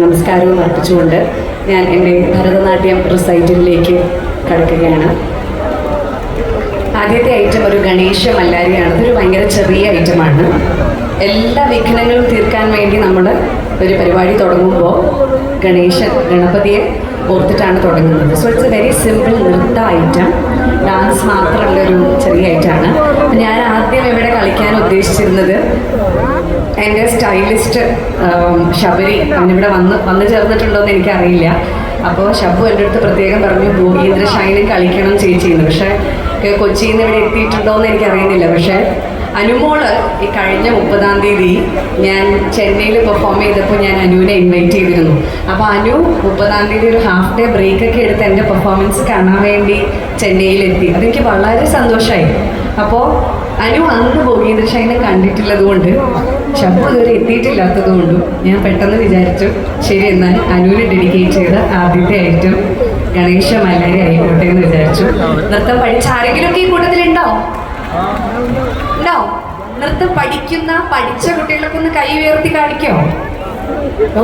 നമസ്കാരവും അർപ്പിച്ചുകൊണ്ട് ഞാൻ എൻ്റെ ഭരതനാട്യം റിസൈറ്റലിലേക്ക് കടക്കുകയാണ്. ആദ്യത്തെ ഐറ്റം ഒരു ഗണേശ മല്ലാരിയാണ്. ഇതൊരു ഭയങ്കര ചെറിയ ഐറ്റമാണ്. എല്ലാ വിഘ്നങ്ങളും തീർക്കാൻ വേണ്ടി നമ്മൾ ഒരു പരിപാടി തുടങ്ങുമ്പോൾ ഗണപതിയെ ഓർത്തിട്ടാണ് തുടങ്ങുന്നത്. So it's A very simple നൃത്ത ഐറ്റം. ഡാൻസ് മാത്രമുള്ള ഒരു ചെറിയ ഐറ്റമാണ്. ഞാൻ ആദ്യം ഇവിടെ കളിക്കാൻ ഉദ്ദേശിച്ചിരുന്നത് എൻ്റെ സ്റ്റൈലിസ്റ്റ് ശബരി അവനിവിടെ വന്ന് ചേർന്നിട്ടുണ്ടോയെന്ന് എനിക്കറിയില്ല. അപ്പോൾ ഷബു എൻ്റെ അടുത്ത് പ്രത്യേകം പറഞ്ഞു ഭൂമീന്ദ്ര ഷൈനും കളിക്കണം ചേച്ചിന്ന്. പക്ഷേ കൊച്ചിയിൽ നിന്ന് ഇവിടെ എത്തിയിട്ടുണ്ടോയെന്ന് എനിക്കറിയുന്നില്ല. പക്ഷേ അനുമോള് ഈ കഴിഞ്ഞ 30-ാം തീയതി ഞാൻ ചെന്നൈയിൽ പെർഫോം ചെയ്തപ്പോൾ ഞാൻ അനുവിനെ ഇൻവൈറ്റ് ചെയ്തിരുന്നു. അപ്പോൾ അനു 30-ാം തീയതി ഒരു ഹാഫ് ഡേ ബ്രേക്കൊക്കെ എടുത്ത് എൻ്റെ പെർഫോമൻസ് കാണാൻ വേണ്ടി ചെന്നൈയിലെത്തി. അതെനിക്ക് വളരെ സന്തോഷമായി. അപ്പോൾ അനു അന്ന് ഭൂമീന്ദ്ര ഷൈനെ കണ്ടിട്ടുള്ളത് കൊണ്ട് ഷബു ഇതുവരെ എത്തിയിട്ടില്ലാത്തത് കൊണ്ടും ഞാൻ പെട്ടെന്ന് വിചാരിച്ചു ശരി എന്നാൽ അനുവിന് ഡെഡിക്കേറ്റ് ചെയ്ത ആദ്യത്തെ ഐറ്റം ഗണേശ മല്ലാരി ആയിക്കോട്ടെ എന്ന് വിചാരിച്ചു. നൃത്തം പഠിച്ച ആരെങ്കിലുമൊക്കെ ഈ കൂട്ടത്തിലുണ്ടോ? ഉണ്ടോ? നൃത്തം പഠിച്ച കുട്ടികളൊക്കെ ഒന്ന് കൈ ഉയർത്തി കാണിക്കോ?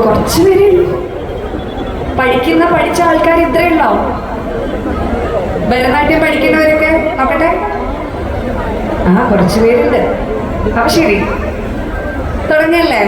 കുറച്ച് പേര് പഠിച്ച ആൾക്കാർ ഇത്രയുണ്ടോ? ഭരതനാട്യം പഠിക്കുന്നവരൊക്കെ നോക്കട്ടെ. കുറച്ച് പേരുണ്ട്. അപ്പൊ ശരി തുടങ്ങല്ലേ?